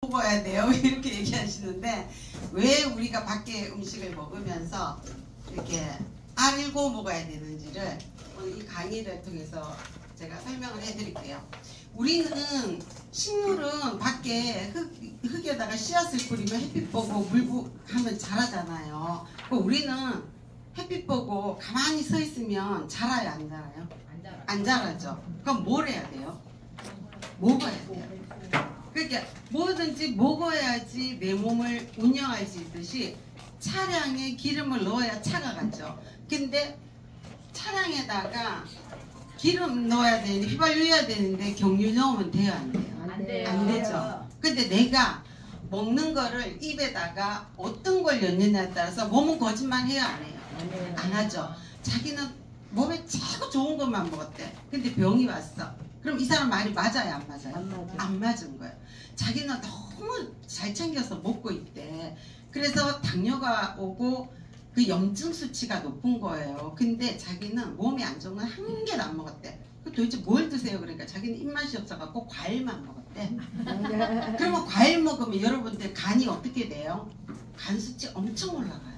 먹어야 돼요 이렇게 얘기하시는데, 왜 우리가 밖에 음식을 먹으면서 이렇게 알고 먹어야 되는지를 오늘 이 강의를 통해서 제가 설명을 해드릴게요. 우리는 식물은 밖에 흙에다가 씨앗을 뿌리면 햇빛 보고 물고 하면 자라잖아요. 우리는 햇빛 보고 가만히 서 있으면 자라요, 안 자라요? 안 자라죠. 그럼 뭘 해야 돼요? 먹어야 돼요. 그러니까 뭐든지 먹어야지 내 몸을 운영할 수 있듯이 차량에 기름을 넣어야 차가 가죠. 근데 차량에다가 기름 넣어야 되는데, 휘발유여야 되는데 경유 넣으면 돼요, 안 돼요? 안 돼요. 안 되죠. 근데 내가 먹는 거를 입에다가 어떤 걸 넣느냐에 따라서 몸은 거짓말 해요, 안 해요? 안 하죠. 자기는 몸에 최고 좋은 것만 먹었대. 근데 병이 왔어. 그럼 이 사람 말이 맞아요, 안 맞아요? 안 맞은 거예요. 자기는 너무 잘 챙겨서 먹고 있대. 그래서 당뇨가 오고 그 염증 수치가 높은 거예요. 근데 자기는 몸이 안 좋은 건 한 개도 안 먹었대. 도대체 뭘 드세요? 그러니까 자기는 입맛이 없어갖고 과일만 먹었대. 그러면 과일 먹으면 여러분들 간이 어떻게 돼요? 간 수치 엄청 올라가요.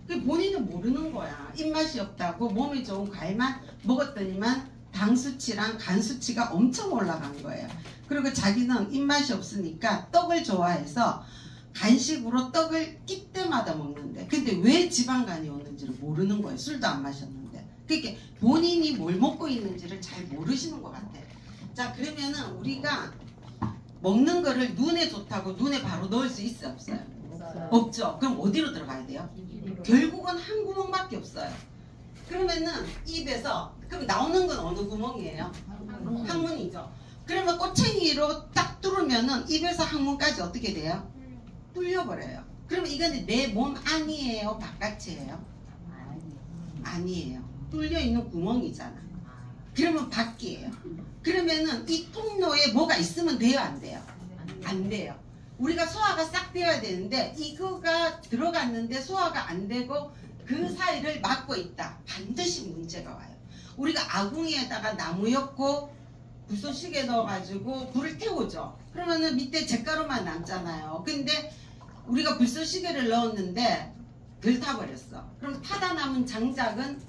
본인은 모르는 거야. 입맛이 없다고 몸에 좋은 과일만 먹었더니만 당 수치랑 간 수치가 엄청 올라간 거예요. 그리고 자기는 입맛이 없으니까 떡을 좋아해서 간식으로 떡을 끼 때마다 먹는데, 근데 왜 지방간이 오는지를 모르는 거예요. 술도 안 마셨는데. 그러니까 본인이 뭘 먹고 있는지를 잘 모르시는 것 같아요. 자, 그러면은 우리가 먹는 거를 눈에 좋다고 눈에 바로 넣을 수 있어요, 없어요? 없죠. 그럼 어디로 들어가야 돼요? 결국은 한 구멍밖에 없어요. 그러면은 입에서, 그럼 나오는 건 어느 구멍이에요? 항문이죠. 그러면 꼬챙이로 딱 뚫으면은 입에서 항문까지 어떻게 돼요? 뚫려버려요. 그러면 이건 내 몸 안이에요? 바깥이에요? 아니에요. 뚫려있는 구멍이잖아. 그러면 밖이에요. 그러면은 이 통로에 뭐가 있으면 돼요, 안 돼요? 안 돼요. 우리가 소화가 싹 되어야 되는데 이거가 들어갔는데 소화가 안 되고 그 사이를 막고 있다. 반드시 문제가 와요. 우리가 아궁이에다가 나무 엮고 불쏘시개 넣어가지고 불을 태우죠. 그러면은 밑에 잿가루만 남잖아요. 근데 우리가 불쏘시개를 넣었는데 덜 타버렸어. 그럼 타다 남은 장작은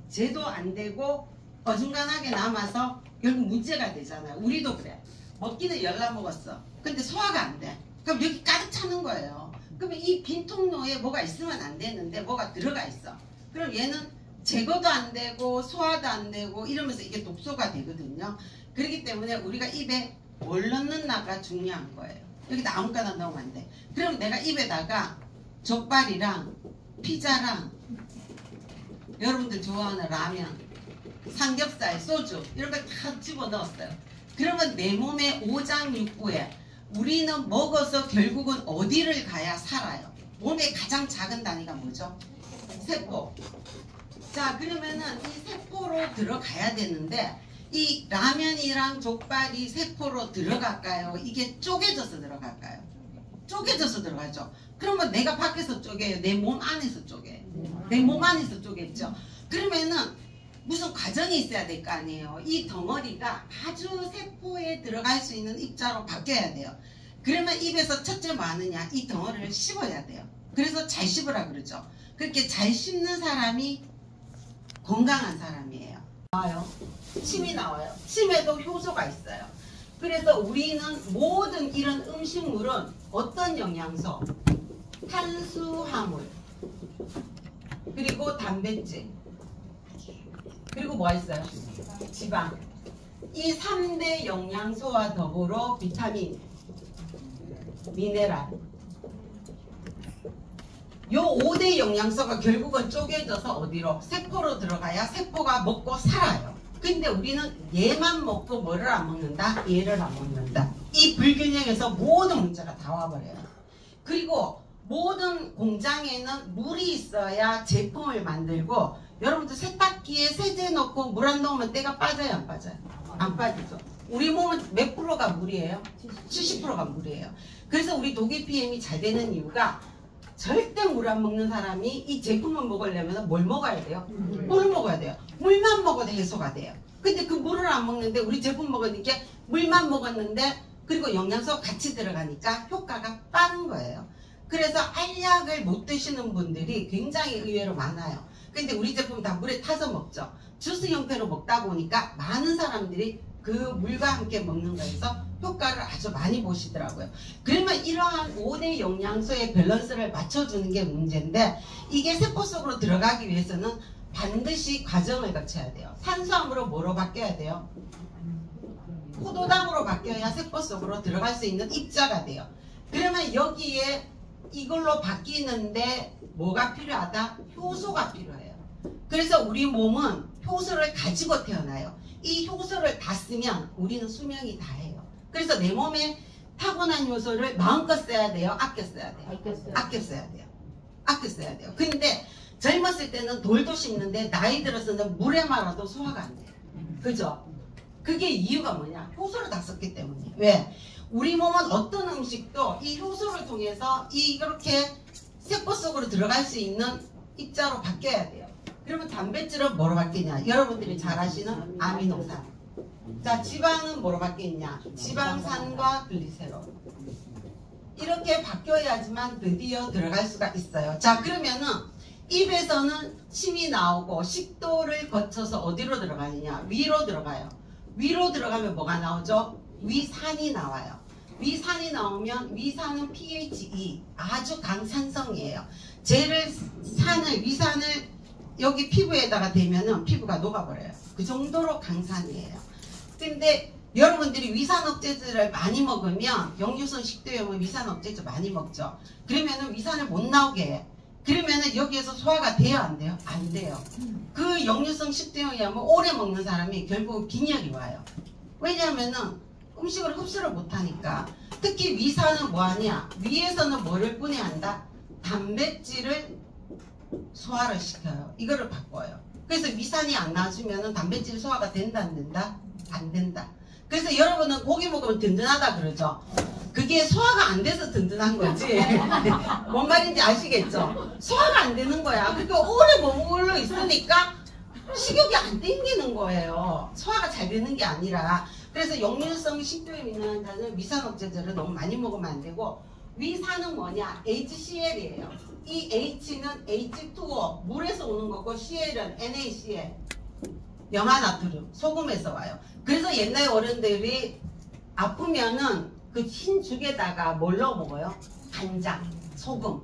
제도 안 되고 어중간하게 남아서 결국 문제가 되잖아요. 우리도 그래. 먹기는 열나 먹었어. 근데 소화가 안 돼. 그럼 여기 가득 차는 거예요. 그러면 이 빈 통로에 뭐가 있으면 안 되는데 뭐가 들어가 있어. 그럼 얘는 제거도 안 되고 소화도 안 되고 이러면서 이게 독소가 되거든요. 그렇기 때문에 우리가 입에 뭘 넣는다가 중요한 거예요. 여기다 아무거나 넣으면 안 돼. 그럼 내가 입에다가 족발이랑 피자랑 여러분들 좋아하는 라면, 삼겹살, 소주 이런 걸 다 집어넣었어요. 그러면 내 몸의 오장육부에 우리는 먹어서 결국은 어디를 가야 살아요? 몸의 가장 작은 단위가 뭐죠? 세포. 자, 그러면은 이 세포로 들어가야 되는데 이 라면이랑 족발이 세포로 들어갈까요? 이게 쪼개져서 들어갈까요? 쪼개져서 들어가죠. 그러면 내가 밖에서 쪼개요? 내 몸 안에서 쪼개요? 내 몸 안에서 쪼개죠. 그러면은 무슨 과정이 있어야 될 거 아니에요. 이 덩어리가 아주 세포에 들어갈 수 있는 입자로 바뀌어야 돼요. 그러면 입에서 첫째 뭐 하느냐? 이 덩어리를 씹어야 돼요. 그래서 잘 씹으라 그러죠. 그렇게 잘 씹는 사람이 건강한 사람이에요. 나와요. 침이 나와요. 침에도 효소가 있어요. 그래서 우리는 모든 이런 음식물은 어떤 영양소? 탄수화물, 그리고 단백질, 그리고 뭐가 있어요? 지방. 이 3대 영양소와 더불어 비타민, 미네랄, 요 5대 영양소가 결국은 쪼개져서 어디로? 세포로 들어가야 세포가 먹고 살아요. 근데 우리는 얘만 먹고 뭐를 안 먹는다? 얘를 안 먹는다. 이 불균형에서 모든 문제가 다 와버려요. 그리고 모든 공장에는 물이 있어야 제품을 만들고, 여러분들 세탁기에 세제 넣고 물 안 넣으면 때가 빠져요, 안 빠져요? 안 빠지죠. 우리 몸은 몇 프로가 물이에요? 70%가 물이에요. 그래서 우리 독일 PM이 잘 되는 이유가, 절대 물 안 먹는 사람이 이 제품을 먹으려면 뭘 먹어야 돼요? 물을 먹어야 돼요. 물만 먹어도 해소가 돼요. 근데 그 물을 안 먹는데 우리 제품 먹으니까 물만 먹었는데 그리고 영양소가 같이 들어가니까 효과가 빠른 거예요. 그래서 알약을 못 드시는 분들이 굉장히 의외로 많아요. 근데 우리 제품 다 물에 타서 먹죠. 주스 형태로 먹다 보니까 많은 사람들이 그 물과 함께 먹는 거에서 효과를 아주 많이 보시더라고요. 그러면 이러한 5대 영양소의 밸런스를 맞춰주는 게 문제인데, 이게 세포 속으로 들어가기 위해서는 반드시 과정을 거쳐야 돼요. 탄수화물로 뭐로 바뀌어야 돼요? 포도당으로 바뀌어야 세포 속으로 들어갈 수 있는 입자가 돼요. 그러면 여기에 이걸로 바뀌는데 뭐가 필요하다? 효소가 필요해요. 그래서 우리 몸은 효소를 가지고 태어나요. 이 효소를 다 쓰면 우리는 수명이 다해요. 그래서 내 몸에 타고난 효소를 마음껏 써야 돼요? 아껴 써야 돼요? 아껴 써야 돼요. 아껴 써야 돼요. 근데 젊었을 때는 돌도 씹는데 나이 들어서는 물에 말아도 소화가 안 돼요. 그죠? 그게 이유가 뭐냐? 효소를 다 썼기 때문에. 왜? 우리 몸은 어떤 음식도 이 효소를 통해서 이렇게 세포 속으로 들어갈 수 있는 입자로 바뀌어야 돼요. 그러면 단백질은 뭐로 바뀌냐? 여러분들이 잘 아시는 아미노산. 자, 지방은 뭐로 바뀌냐? 지방산과 글리세롤. 이렇게 바뀌어야지만 드디어 들어갈 수가 있어요. 자, 그러면은 입에서는 침이 나오고 식도를 거쳐서 어디로 들어가느냐? 위로 들어가요. 위로 들어가면 뭐가 나오죠? 위산이 나와요. 위산이 나오면 위산은 pH 2 아주 강산성이에요. 위산을 여기 피부에다가 대면은 피부가 녹아버려요. 그 정도로 강산이에요. 근데 여러분들이 위산 억제제를 많이 먹으면, 역류성 식도염은 위산 억제제 많이 먹죠. 그러면은 위산을 못 나오게 해요. 그러면은 여기에서 소화가 돼요, 안 돼요? 안 돼요. 그 역류성 식도염이면 오래 먹는 사람이 결국 빈혈이 와요. 왜냐하면은 음식을 흡수를 못하니까. 특히 위산은 뭐하냐? 위에서는 뭐를 분해한다? 단백질을 소화를 시켜요. 이거를 바꿔요. 그래서 위산이 안 나와주면은 단백질 소화가 된다, 안 된다? 안 된다. 그래서 여러분은 고기 먹으면 든든하다 그러죠. 그게 소화가 안 돼서 든든한 거지. 뭔 말인지 아시겠죠? 소화가 안 되는 거야. 그러니까 오래 머물러 있으니까 식욕이 안 땡기는 거예요. 소화가 잘 되는 게 아니라. 그래서 역류성 식도염 있는 환자는 위산 억제제를 너무 많이 먹으면 안 되고, 위산은 뭐냐? HCl이에요. 이 H는 H2O, 물에서 오는 거고, Cl은 NaCl, 염화나트륨, 소금에서 와요. 그래서 옛날 어른들이 아프면은 그 흰 죽에다가 뭘 넣어 먹어요? 간장, 소금.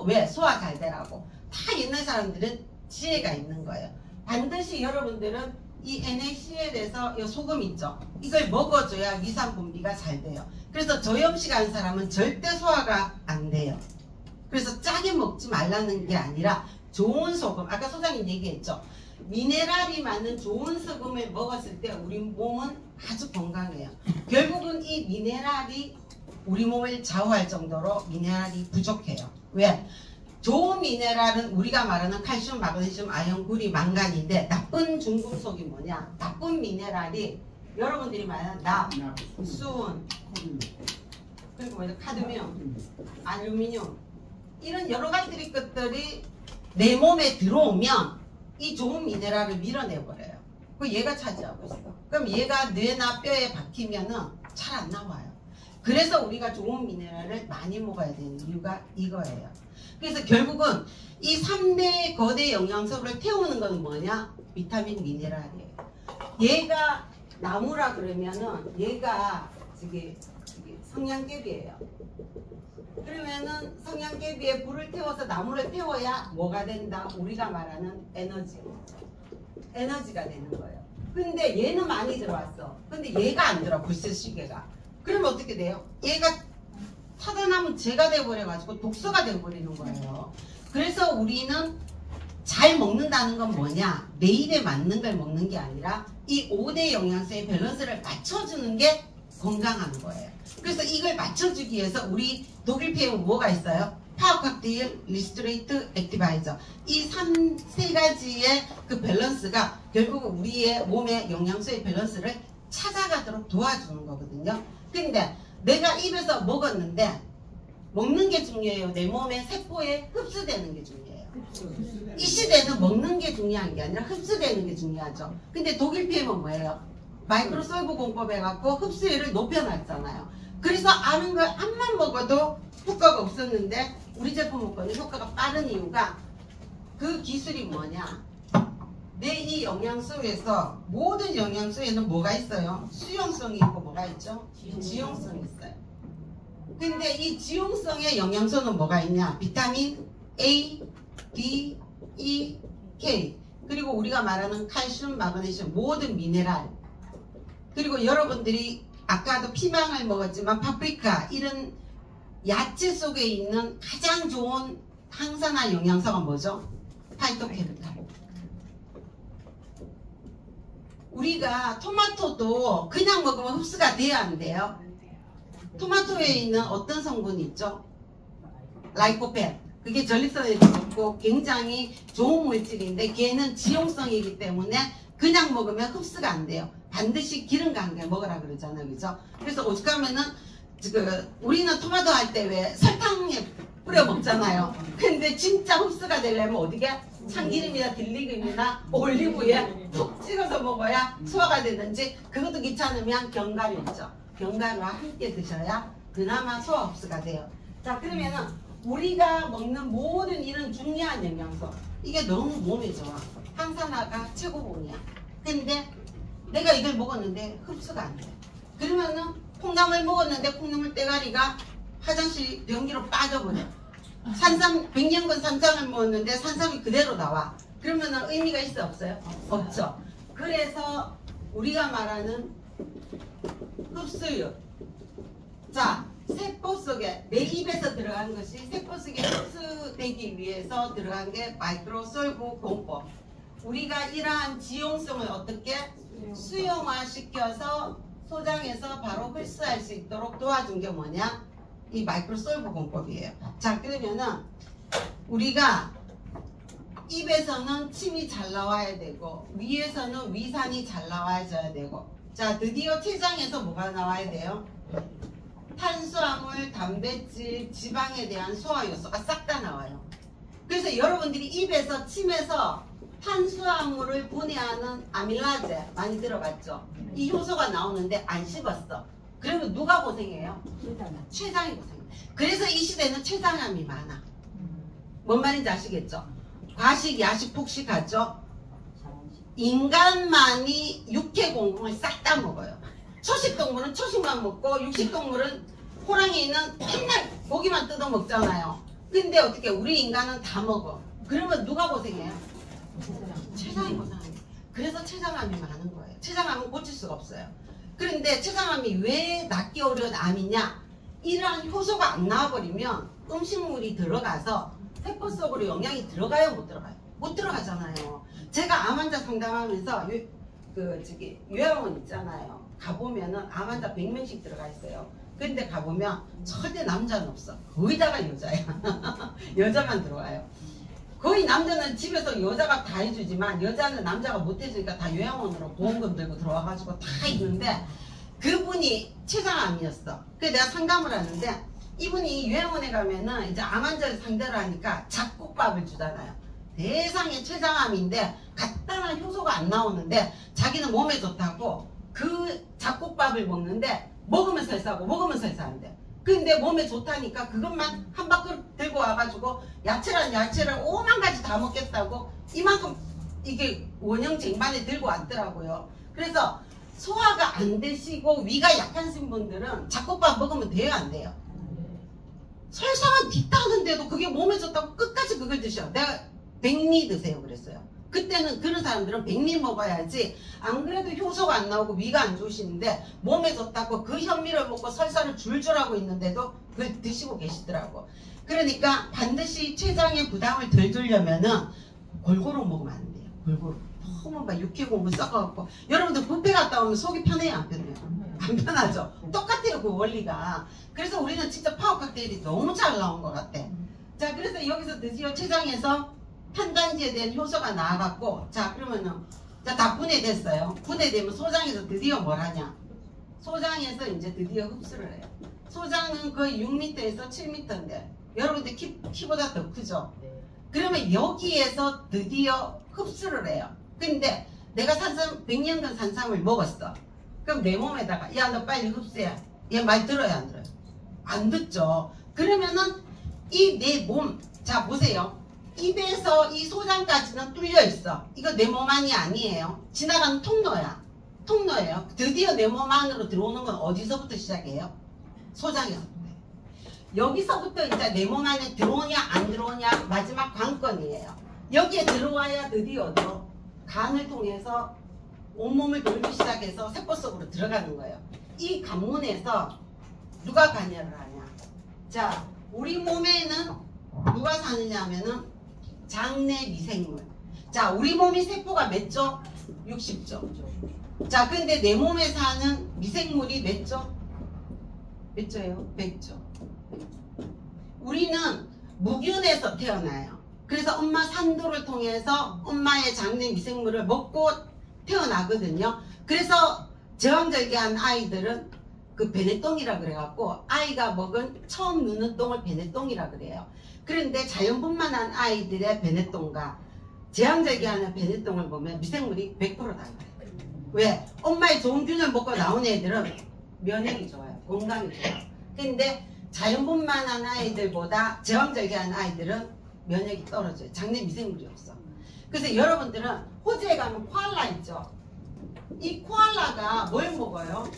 왜? 소화 잘 되라고. 다 옛날 사람들은 지혜가 있는 거예요. 반드시 여러분들은 이 NaCl에서 이 소금 있죠? 이걸 먹어줘야 위산 분비가 잘 돼요. 그래서 저염식 한 사람은 절대 소화가 안 돼요. 그래서 짜게 먹지 말라는 게 아니라 좋은 소금, 아까 소장님 얘기했죠? 미네랄이 많은 좋은 소금을 먹었을 때 우리 몸은 아주 건강해요. 결국은 이 미네랄이 우리 몸을 좌우할 정도로 미네랄이 부족해요. 왜? 좋은 미네랄은 우리가 말하는 칼슘, 마그네슘, 아연, 구리, 망간인데, 나쁜 중금속이 뭐냐? 나쁜 미네랄이 여러분들이 말하는 납, 수은, 그리고 뭐죠? 카드뮴, 알루미늄, 이런 여러 가지 것들이 내 몸에 들어오면 이 좋은 미네랄을 밀어내버려요. 그 얘가 차지하고 있어. 그럼 얘가 뇌나 뼈에 박히면은 잘 안 나와요. 그래서 우리가 좋은 미네랄을 많이 먹어야 되는 이유가 이거예요. 그래서 결국은 이 3대 거대 영양소를 태우는 건 뭐냐? 비타민, 미네랄이에요. 얘가 나무라 그러면은 얘가 저기 성냥개비예요. 그러면은 성냥개비에 불을 태워서 나무를 태워야 뭐가 된다? 우리가 말하는 에너지가 되는 거예요. 근데 얘는 많이 들어왔어. 근데 얘가 안 들어, 불세시계가. 그러면 어떻게 돼요? 얘가 타다나면 죄가 돼버려가지고 독소가 돼버리는 거예요. 그래서 우리는 잘 먹는다는 건 뭐냐? 매일에 맞는 걸 먹는 게 아니라 이 5대 영양소의 밸런스를 맞춰주는 게 건강한 거예요. 그래서 이걸 맞춰주기 위해서 우리 독일 피부에 뭐가 있어요? 파워칵테일, 리스토레이트, 액티바이저. 이 세 가지의 그 밸런스가 결국 우리의 몸의 영양소의 밸런스를 찾아가도록 도와주는 거거든요. 근데 내가 입에서 먹었는데 먹는 게 중요해요. 내 몸의 세포에 흡수되는 게 중요해요. 이 시대는 먹는 게 중요한 게 아니라 흡수되는 게 중요하죠. 근데 독일 피임은 뭐예요? 마이크로솔브 공법 해갖고 흡수율을 높여놨잖아요. 그래서 아는 걸 암만 먹어도 효과가 없었는데 우리 제품 먹고는 효과가 빠른 이유가 그 기술이 뭐냐? 내 이 영양소에서 모든 영양소에는 뭐가 있어요? 수용성이 있고 뭐가 있죠? 지용성이 있어요. 근데 이 지용성의 영양소는 뭐가 있냐? 비타민 A, D, E, K 그리고 우리가 말하는 칼슘, 마그네슘 모든 미네랄 그리고 여러분들이 아까도 피망을 먹었지만 파프리카 이런 야채 속에 있는 가장 좋은 항산화 영양소가 뭐죠? 파이토케미칼. 우리가 토마토도 그냥 먹으면 흡수가 돼야 안 돼요? 토마토에 있는 어떤 성분이 있죠? 라이코펜. 그게 전립선에도 좋고 굉장히 좋은 물질인데 걔는 지용성이기 때문에 그냥 먹으면 흡수가 안 돼요. 반드시 기름과 함께 먹으라 그러잖아요. 그죠? 그래서 오죽하면은 우리는 토마토 할 때 왜 설탕에 뿌려 먹잖아요. 근데 진짜 흡수가 되려면 어디게? 참기름이나 들리기름이나 올리브유에 푹 찍어서 먹어야 소화가 되는지 그것도 귀찮으면 견과류 있죠. 견과류와 함께 드셔야 그나마 소화 흡수가 돼요. 자 그러면은 우리가 먹는 모든 이런 중요한 영양소 이게 너무 몸에 좋아. 항산화가 최고봉이야. 근데 내가 이걸 먹었는데 흡수가 안 돼. 그러면은 콩나물 먹었는데 콩나물 때가리가 화장실 변기로 빠져버려. 산삼 100년간 산삼을 먹었는데 산삼이 그대로 나와. 그러면은 의미가 있어 없어요? 없죠. 그래서 우리가 말하는 흡수율. 자, 세포 속에 내 입에서 들어간 것이 세포 속에 흡수되기 위해서 들어간 게 마이크로솔브 공법. 우리가 이러한 지용성을 어떻게 수용화시켜서 소장에서 바로 흡수할 수 있도록 도와준 게 뭐냐? 이 마이크로솔브 공법이에요. 자 그러면은 우리가 입에서는 침이 잘 나와야 되고 위에서는 위산이 잘 나와줘야 되고 자 드디어 췌장에서 뭐가 나와야 돼요? 탄수화물, 단백질, 지방에 대한 소화효소가 싹 다 나와요. 그래서 여러분들이 입에서 침에서 탄수화물을 분해하는 아밀라제 많이 들어봤죠? 이 효소가 나오는데 안 씹었어. 그러면 누가 고생해요? 췌장이 고생해요. 그래서 이 시대는 췌장암이 많아. 뭔 말인지 아시겠죠? 과식, 야식, 폭식하죠? 인간만이 육해공공을 싹 다 먹어요. 초식동물은 초식만 먹고 육식동물은 호랑이는 맨날 고기만 뜯어 먹잖아요. 근데 어떻게 우리 인간은 다 먹어. 그러면 누가 고생해요? 췌장이 고생해요. 그래서 췌장암이 많은 거예요. 췌장암은 고칠 수가 없어요. 그런데 췌장암이 왜 낫기 어려운 암이냐? 이러한 효소가 안 나와버리면 음식물이 들어가서 세포 속으로 영양이 들어가요? 못 들어가요? 못 들어가잖아요. 제가 암 환자 상담하면서 요양원 있잖아요. 가보면은 암 환자 100명씩 들어가 있어요. 근데 가보면 절대 남자는 없어. 거의 다가 여자야. 여자만 들어와요. 거의 남자는 집에서 여자가 다 해주지만 여자는 남자가 못 해주니까 다 요양원으로 보험금 들고 들어와가지고 다 있는데 그분이 췌장암이었어. 그래서 내가 상담을 하는데 이분이 요양원에 가면은 이제 암 환자를 상대로 하니까 잡곡밥을 주잖아요. 대상의 췌장암인데 간단한 효소가 안 나오는데 자기는 몸에 좋다고 그 잡곡밥을 먹는데 먹으면 설사하고 먹으면 설사 안 돼. 근데 몸에 좋다니까 그것만 한 바퀴 들고 와가지고 야채란 야채를 5만 가지 다 먹겠다고 이만큼 이게 원형 쟁반에 들고 왔더라고요. 그래서 소화가 안 되시고 위가 약하신 분들은 잡곡밥 먹으면 돼요 안 돼요? 설사가 뒷다는데도 그게 몸에 좋다고 끝까지 그걸 드셔. 내가 백미 드세요 그랬어요. 그때는 그런 사람들은 백미 먹어야지 안 그래도 효소가 안 나오고 위가 안 좋으시는데 몸에 좋다고 그 현미를 먹고 설사를 줄줄 하고 있는데도 그걸 드시고 계시더라고. 그러니까 반드시 췌장에 부담을 덜 주려면은 골고루 먹으면 안 돼요. 골고루. 너무 막 육해공부 섞어갖고 여러분들 뷔페 갔다 오면 속이 편해요 안 편해요? 안 편하죠. 똑같아요 그 원리가. 그래서 우리는 진짜 파워 칵테일이 너무 잘 나온 것 같아. 자 그래서 여기서 드디어 췌장에서 탄단지에 대한 효소가 나와갖고 자 그러면은 자 다 분해됐어요. 분해되면 소장에서 드디어 뭘 하냐? 소장에서 이제 드디어 흡수를 해요. 소장은 거의 6m에서 7m인데 여러분들 키보다 더 크죠? 그러면 여기에서 드디어 흡수를 해요. 근데 내가 산삼 100년간 산삼을 먹었어. 그럼 내 몸에다가 야 너 빨리 흡수해. 얘 말 들어요 안 들어요? 안 듣죠. 그러면은 이 내 몸, 자 보세요. 입에서 이 소장까지는 뚫려 있어. 이거 내 몸 안이 아니에요. 지나가는 통로야. 통로예요. 드디어 내 몸 안으로 들어오는 건 어디서부터 시작해요? 소장에서부터. 여기서부터 이제 내 몸 안에 들어오냐 안 들어오냐 마지막 관건이에요. 여기에 들어와야 드디어 간을 통해서 온몸을 돌기 시작해서 세포 속으로 들어가는 거예요. 이 관문에서 누가 관여를 하냐? 자, 우리 몸에는 누가 사느냐 하면은 장내 미생물. 자, 우리 몸이 세포가 몇 조? 60조. 자, 근데 내 몸에 사는 미생물이 몇 조? 몇 조예요? 100조. 우리는 무균에서 태어나요. 그래서 엄마 산도를 통해서 엄마의 장내 미생물을 먹고 태어나거든요. 그래서 제왕절개한 아이들은 그 베네똥이라 그래갖고 아이가 먹은 처음 누는 똥을 베네똥이라 그래요. 그런데 자연분만한 아이들의 베네똥과 제왕절개하는 베네똥을 보면 미생물이 100% 달라요. 왜? 엄마의 좋은 균을 먹고 나온 애들은 면역이 좋아요. 건강이 좋아요. 근데 자연분만한 아이들보다 제왕절개한 아이들은 면역이 떨어져요. 장내 미생물이 없어. 그래서 여러분들은 호주에 가면 코알라 있죠. 이 코알라가 뭘 먹어요?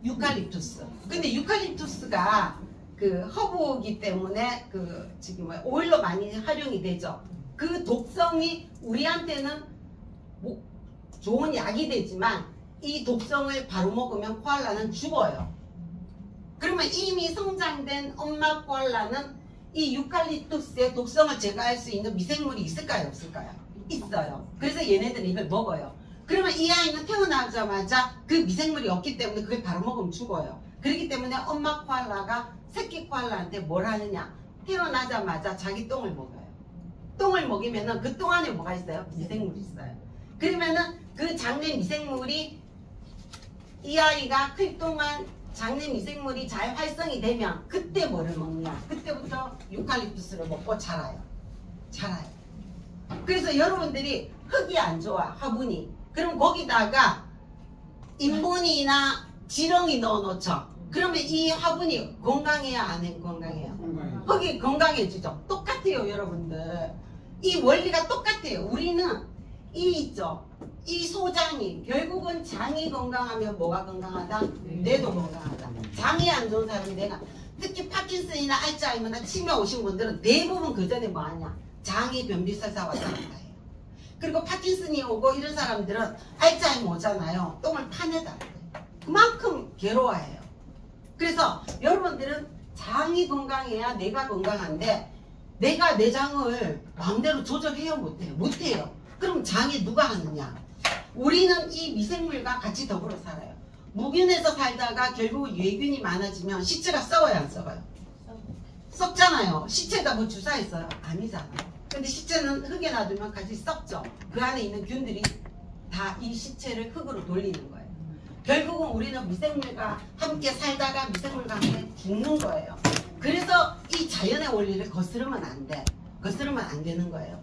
유칼립투스. 근데 유칼립투스가 그 허브이기 때문에 그 지금 오일로 많이 활용이 되죠. 그 독성이 우리한테는 뭐 좋은 약이 되지만 이 독성을 바로 먹으면 코알라는 죽어요. 그러면 이미 성장된 엄마 코알라는 이 유칼립투스의 독성을 제거할 수 있는 미생물이 있을까요? 없을까요? 있어요. 그래서 얘네들은 이걸 먹어요. 그러면 이 아이는 태어나자마자 그 미생물이 없기 때문에 그걸 바로 먹으면 죽어요. 그렇기 때문에 엄마 코알라가 새끼 코알라한테 뭘 하느냐? 태어나자마자 자기 똥을 먹어요. 똥을 먹이면은 그 똥 안에 뭐가 있어요? 미생물이 있어요. 그러면은 그 장내 미생물이 이 아이가 클 동안 장내 미생물이 잘 활성이 되면 그때 뭐를 먹냐? 그때부터 유칼립투스를 먹고 자라요. 자라요. 그래서 여러분들이 흙이 안 좋아, 화분이. 그럼 거기다가 인분이나 지렁이 넣어놓죠. 그러면 이 화분이 건강해야 안 건강해요? 흙이 건강해지죠. 똑같아요, 여러분들. 이 원리가 똑같아요. 우리는 이 있죠. 이 소장이 결국은 장이 건강하면 뭐가 건강하다? 뇌도 건강하다. 장이 안 좋은 사람이 내가 특히 파킨슨이나 알츠하이머나 치매 오신 분들은 대부분 그 전에 뭐 하냐? 장이 변비설사 왔다 갔다 해요. 그리고 파킨슨이 오고 이런 사람들은 알츠하이머 오잖아요. 똥을 파내다. 그만큼 괴로워해요. 그래서 여러분들은 장이 건강해야 내가 건강한데 내가 내 장을 마음대로 조절해요? 못해요? 못해요. 그럼 장이 누가 하느냐? 우리는 이 미생물과 같이 더불어 살아요. 무균에서 살다가 결국 유해균이 많아지면 시체가 썩어요? 안 썩어요? 썩잖아요. 시체에다 뭐 주사했어요? 아니잖아요. 근데 시체는 흙에 놔두면 같이 썩죠. 그 안에 있는 균들이 다 이 시체를 흙으로 돌리는 거예요. 결국은 우리는 미생물과 함께 살다가 미생물과 함께 죽는 거예요. 그래서 이 자연의 원리를 거스르면 안 돼. 거스르면 안 되는 거예요.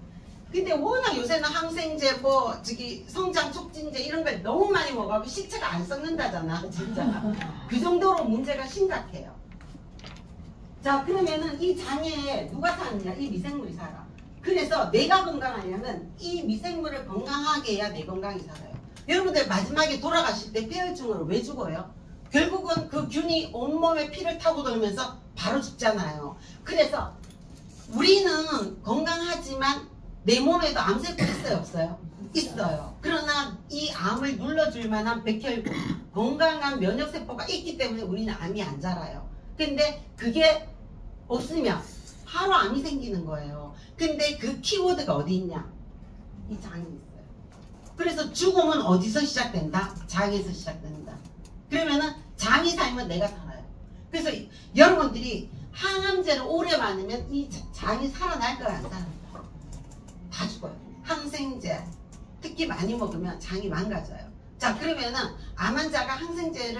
근데 워낙 요새는 항생제 뭐 저기 성장 촉진제 이런 걸 너무 많이 먹어서 시체가 안 썩는다잖아. 진짜 그 정도로 문제가 심각해요. 자, 그러면은 이 장에 누가 사느냐? 이 미생물이 살아. 그래서 내가 건강하려면 이 미생물을 건강하게 해야 내 건강이 살아요. 여러분들 마지막에 돌아가실 때 폐혈증으로 왜 죽어요? 결국은 그 균이 온몸에 피를 타고 돌면서 바로 죽잖아요. 그래서 우리는 건강하지만 내 몸에도 암세포 있어요? 없어요? 있어요. 그러나 이 암을 눌러줄 만한 백혈구, 건강한 면역세포가 있기 때문에 우리는 암이 안 자라요. 근데 그게 없으면 바로 암이 생기는 거예요. 근데 그 키워드가 어디 있냐? 이 장이 있어요. 그래서 죽음은 어디서 시작된다? 장에서 시작된다. 그러면은 장이 살면 내가 살아요. 그래서 여러분들이 항암제를 오래 맞으면 이 장이 살아날 거야, 안 살아날 거야? 다 죽어요. 항생제 특히 많이 먹으면 장이 망가져요. 자, 그러면은 암 환자가 항생제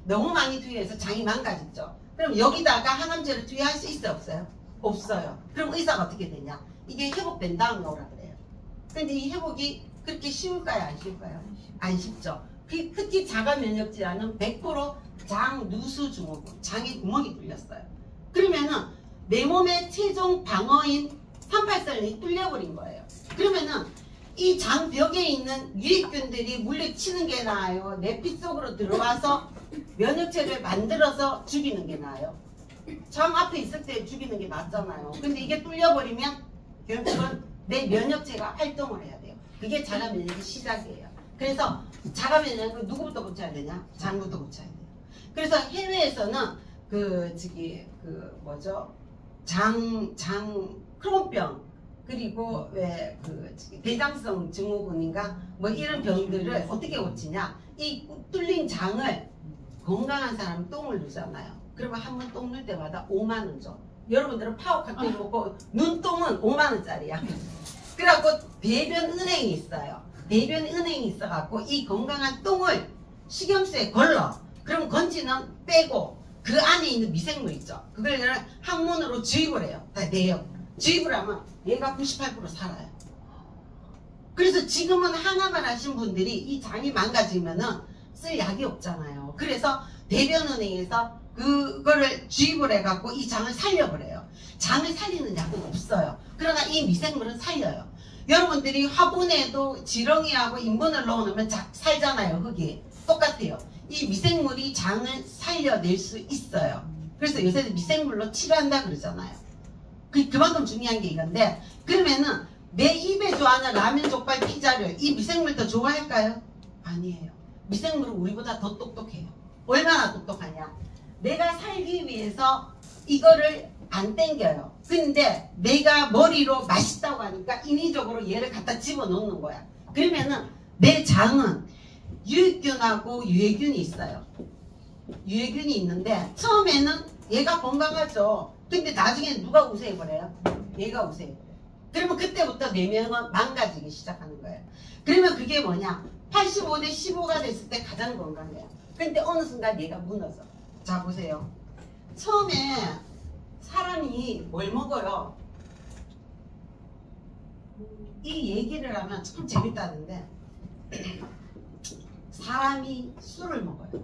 너무 많이 투여해서 장이 망가졌죠. 그럼 여기다가 항암제를 투여할 수 있어요? 없어요? 없어요. 그럼 의사가 어떻게 되냐? 이게 회복된 다음에 오라 그래요. 근데 이 회복이 그렇게 쉬울까요? 안 쉬울까요? 안 쉽죠. 특히 자가 면역질환은 100% 장 누수 증후군, 장에 구멍이 뚫렸어요. 그러면은 내 몸의 최종 방어인 38선이 뚫려버린 거예요. 그러면은 이 장벽에 있는 유익균들이 물리치는 게 나아요? 내 피 속으로 들어와서 면역체를 만들어서 죽이는 게 나아요? 장 앞에 있을 때 죽이는 게 낫잖아요. 근데 이게 뚫려버리면 결국은 내 면역체가 활동을 해야 돼요. 그게 자가 면역의 시작이에요. 그래서 자가 면역은 누구부터 고쳐야 되냐? 장부터 고쳐야 돼요. 그래서 해외에서는 크론병 그리고 왜 대장성 증후군인가 뭐 이런 병들을 어떻게 고치냐? 이 뚫린 장을 건강한 사람 똥을 누잖아요. 그러면 한 번 똥 눌 때마다 5만 원 줘. 여러분들은 파워 칵테일 먹고 눈똥은 5만 원짜리야. 그래갖고 대변 은행이 있어요. 대변 은행이 있어갖고 이 건강한 똥을 식염수에 걸러. 그럼 건지는 빼고 그 안에 있는 미생물 있죠. 그걸 항문으로 주입을 해요. 다 내요. 주입을 하면 얘가 98% 살아요. 그래서 지금은 하나만 하신 분들이 이 장이 망가지면은 쓸 약이 없잖아요. 그래서 대변은행에서 그거를 주입을 해갖고 이 장을 살려버려요. 장을 살리는 약은 없어요. 그러나 이 미생물은 살려요. 여러분들이 화분에도 지렁이하고 인분을 넣어놓으면 살잖아요. 흙이. 똑같아요. 이 미생물이 장을 살려낼 수 있어요. 그래서 요새 미생물로 치료한다 그러잖아요. 그만큼 중요한 게 이건데, 그러면은 내 입에 좋아하는 라면, 족발, 피자를 이 미생물 더 좋아할까요? 아니에요. 미생물은 우리보다 더 똑똑해요. 얼마나 똑똑하냐? 내가 살기 위해서 이거를 안 땡겨요. 근데 내가 머리로 맛있다고 하니까 인위적으로 얘를 갖다 집어넣는 거야. 그러면은 내 장은 유익균하고 유해균이 있어요. 유해균이 있는데 처음에는 얘가 건강하죠. 근데 나중에 누가 우세해버려요? 얘가 우세해버려요. 그러면 그때부터 내면은 망가지기 시작하는 거예요. 그러면 그게 뭐냐? 85대 15가 됐을 때 가장 건강해요. 근데 어느 순간 얘가 무너져. 자 보세요. 처음에 사람이 뭘 먹어요? 이 얘기를 하면 참 재밌다는데 사람이 술을 먹어요.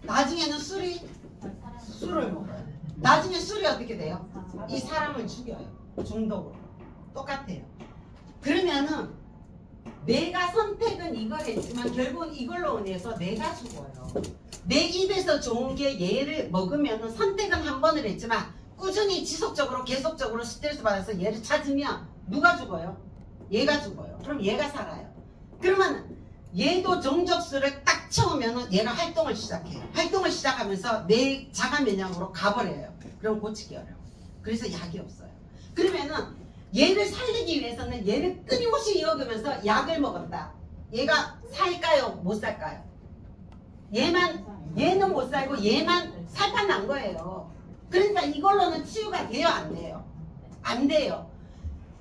나중에는 술을 먹어요. 나중에 술이 어떻게 돼요? 이 사람을 죽여요. 중독으로. 똑같아요. 그러면은 내가 선택은 이걸 했지만 결국은 이걸로 인해서 내가 죽어요. 내 입에서 좋은 게 얘를 먹으면 선택은 한 번을 했지만 꾸준히 지속적으로 계속적으로 스트레스 받아서 얘를 찾으면 누가 죽어요? 얘가 죽어요. 그럼 얘가 살아요. 그러면 얘도 정적수를 딱 채우면 얘가 활동을 시작해요. 활동을 시작하면서 내 자가 면역으로 가버려요. 그럼 고치기 어려워. 그래서 약이 없어요. 그러면은 얘를 살리기 위해서는 얘를 끊임없이 이어가면서 약을 먹었다. 얘가 살까요? 못 살까요? 얘는 못 살고 얘만 살판 난 거예요. 그러니까 이걸로는 치유가 돼요? 안 돼요? 안 돼요.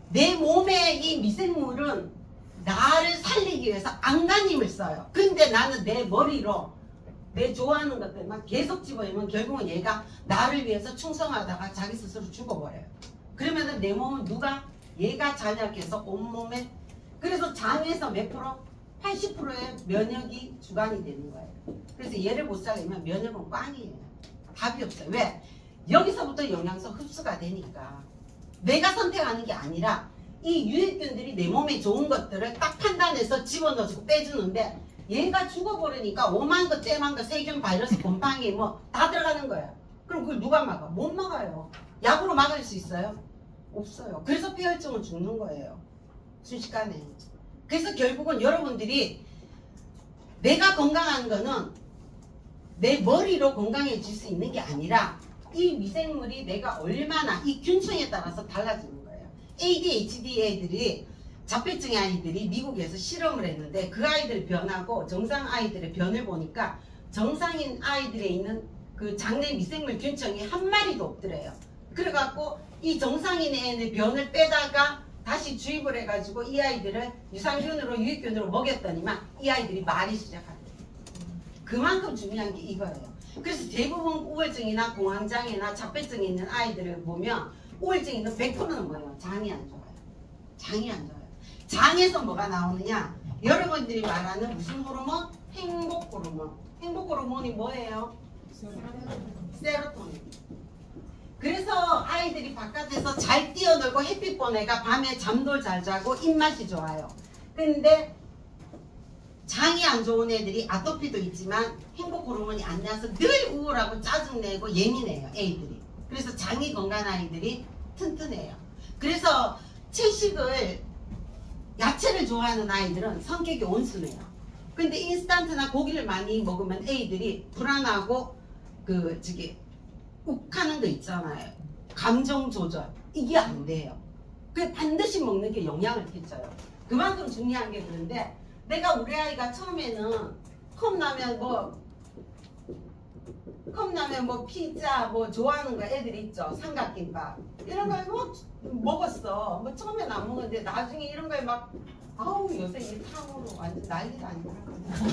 내 몸의 이 미생물은 나를 살리기 위해서 안간힘을 써요. 근데 나는 내 머리로 내 좋아하는 것들만 계속 집어넣으면 결국은 얘가 나를 위해서 충성하다가 자기 스스로 죽어버려요. 그러면은 내 몸은 얘가 잔약해서 온몸에, 그래서 장에서 몇 프로? 80%의 면역이 주관이 되는 거예요. 그래서 얘를 못 살리면 면역은 꽝이에요. 답이 없어요. 왜? 여기서부터 영양소 흡수가 되니까. 내가 선택하는 게 아니라 이 유익균들이 내 몸에 좋은 것들을 딱 판단해서 집어넣어주고 빼주는데 얘가 죽어버리니까 오만 거, 째만 거, 세균, 바이러스, 곰팡이 뭐 다 들어가는 거예요. 그럼 그걸 누가 막아? 못 막아요. 약으로 막을 수 있어요? 없어요. 그래서 폐혈증은 죽는 거예요. 순식간에. 그래서 결국은 여러분들이 내가 건강한 거는 내 머리로 건강해질 수 있는 게 아니라 이 미생물이 내가 얼마나 이 균층에 따라서 달라지는 거예요. ADHD 애들이, 자폐증의 아이들이 미국에서 실험을 했는데 그 아이들 변하고 정상 아이들의 변을 보니까 정상인 아이들에 있는 그 장내 미생물 균층이 한 마리도 없더래요. 그래갖고 이 정상인의 애는 변을 빼다가 다시 주입을 해가지고 이 아이들을 유산균으로 유익균으로 먹였더니만 이 아이들이 말이 시작합니다. 그만큼 중요한 게 이거예요. 그래서 대부분 우울증이나 공황장애나 자폐증이 있는 아이들을 보면 우울증이 있는 100%는 뭐예요? 장이 안 좋아요. 장이 안 좋아요. 장에서 뭐가 나오느냐? 여러분들이 말하는 무슨 호르몬? 행복 호르몬. 행복 호르몬이 뭐예요? 세로토닌. 그래서 아이들이 바깥에서 잘 뛰어놀고 햇빛 보내가 밤에 잠도 잘 자고 입맛이 좋아요. 근데 장이 안 좋은 애들이 아토피도 있지만 행복 호르몬이 안 나서 늘 우울하고 짜증내고 예민해요. 애들이. 그래서 장이 건강한 아이들이 튼튼해요. 그래서 채식을 야채를 좋아하는 아이들은 성격이 온순해요. 근데 인스턴트나 고기를 많이 먹으면 애들이 불안하고 욱하는 거 있잖아요. 감정 조절. 이게 안 돼요. 그 반드시 먹는 게 영향을 끼쳐요. 그만큼 중요한 게 그런데 내가 우리 아이가 처음에는 컵라면 뭐 피자 뭐 좋아하는 거 애들 있죠. 삼각김밥 이런 걸 뭐 먹었어. 뭐 처음에는 안 먹었는데 나중에 이런 걸 막 아우 요새 이 탕후루 완전 난리도 아니고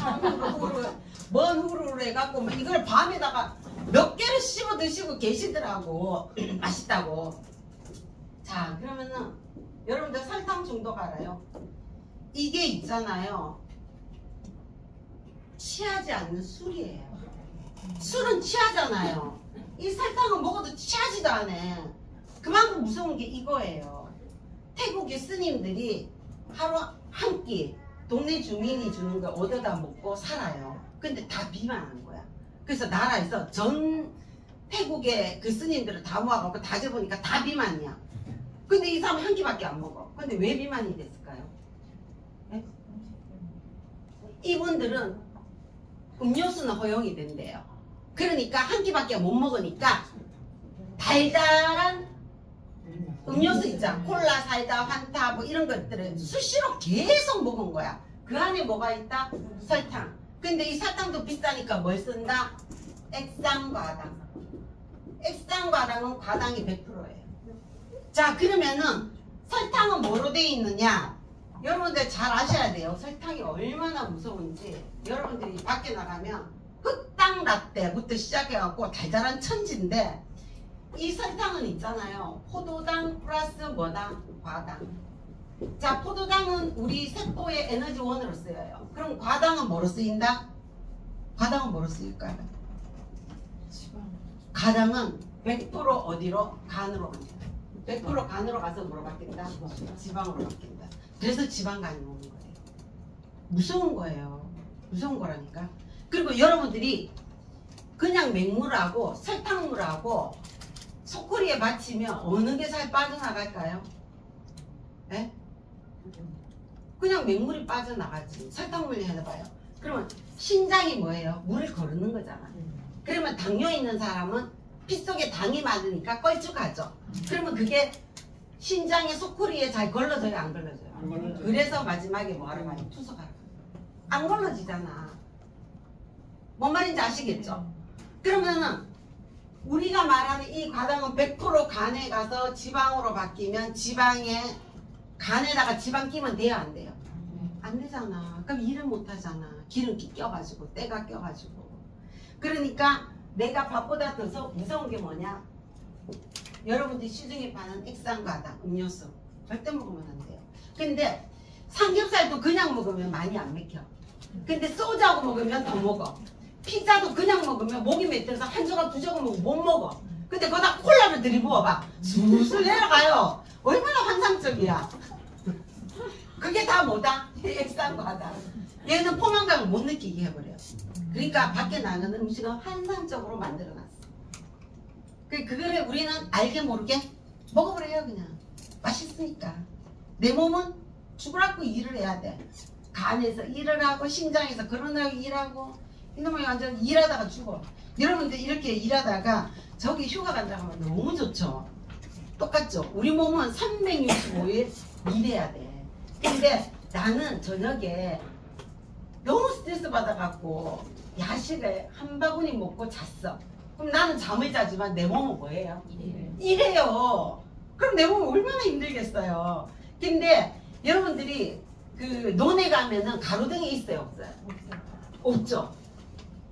탕후루 먼 후루로 해갖고 막 이걸 밤에다가 몇 개를 씹어 드시고 계시더라고. 맛있다고. 자 그러면은 여러분들 설탕 중독 알아요? 이게 있잖아요. 취하지 않는 술이에요. 술은 취하잖아요. 이 설탕은 먹어도 취하지도 않아. 그만큼 무서운 게 이거예요. 태국의 스님들이 하루 한 끼 동네 주민이 주는 거 얻어다 먹고 살아요. 근데 다 비만한 거야. 그래서 나라에서 전 태국의 그 스님들을 다 모아갖고 다 재보니까 다 비만이야. 근데 이 사람 한 끼밖에 안 먹어. 근데 왜 비만이 됐을까요? 네? 이분들은 음료수는 허용이 된대요. 그러니까 한 끼밖에 못 먹으니까 달달한 음료수 있잖아. 콜라, 사이다, 환타 뭐 이런 것들을 수시로 계속 먹은 거야. 그 안에 뭐가 있다? 설탕. 근데 이 설탕도 비싸니까 뭘 쓴다? 액상과당. 액상과당은 과당이 100%예요. 자 그러면은 설탕은 뭐로 되어 있느냐? 여러분들 잘 아셔야 돼요. 설탕이 얼마나 무서운지. 여러분들이 밖에 나가면 흑당 라떼부터 시작해갖고 달달한 천지인데 이 설탕은 있잖아요. 포도당 플러스 뭐다? 과당. 자 포도당은 우리 세포의 에너지원으로 쓰여요. 그럼 과당은 뭐로 쓰인다? 과당은 뭐로 쓰일까요? 과당은 100% 어디로? 간으로 갑니다. 100% 간으로 가서 뭐로 바뀐다? 지방으로 바뀐다. 그래서 지방간이 오는 거예요. 무서운 거예요. 무서운 거라니까. 그리고 여러분들이 그냥 맹물하고 설탕물하고 소쿠리에 받치면 어느 게 잘 빠져나갈까요? 네? 그냥 맹물이 빠져나가지. 설탕물이 해봐요. 그러면 신장이 뭐예요? 물을 거르는 거잖아. 그러면 당뇨 있는 사람은 피 속에 당이 많으니까 껄쭉하죠. 그러면 그게 신장의 소쿠리에 잘 걸러져요? 안 걸러져요? 안 걸러져요. 그래서 마지막에 뭐하러 가요? 투석하러. 안 걸러지잖아. 뭔 말인지 아시겠죠? 그러면은 우리가 말하는 이 과당은 100% 간에 가서 지방으로 바뀌면 지방에 간에다가 지방 끼면 돼요? 안 돼요? 안 되잖아. 그럼 일을 못 하잖아. 기름기 껴가지고 때가 껴가지고. 그러니까 내가 밥보다 더 무서운 게 뭐냐? 여러분들이 시중에 파는 액상과당 음료수 절대 먹으면 안 돼요. 근데 삼겹살도 그냥 먹으면 많이 안 맥혀. 근데 소주하고 먹으면 더 먹어. 피자도 그냥 먹으면 목이 맺혀서 한 조각 두 조각 먹으면 못 먹어. 근데 거기다 콜라를 들이부어봐. 술술 내려가요. 얼마나 환상적이야. 그게 다 뭐다? 액상과당. 얘는 포만감을 못 느끼게 해버려요. 그러니까 밖에 나가는 음식은 환상적으로 만들어놨어. 그거를 우리는 알게 모르게 먹어버려요. 그냥 맛있으니까. 내 몸은 죽으라고 일을 해야 돼. 간에서 일을 하고 심장에서 그러느라고 일하고 이놈이 완전 일하다가 죽어. 여러분들 이렇게 일하다가 저기 휴가 간다고 하면 너무 좋죠. 똑같죠. 우리 몸은 365일 일해야 돼. 근데 나는 저녁에 너무 스트레스 받아갖고 야식을 한 바구니 먹고 잤어. 그럼 나는 잠을 자지만 내 몸은 뭐예요? 일해요. 그럼 내 몸은 얼마나 힘들겠어요. 근데 여러분들이 그 논에 가면은 가로등이 있어요? 없어요? 없죠.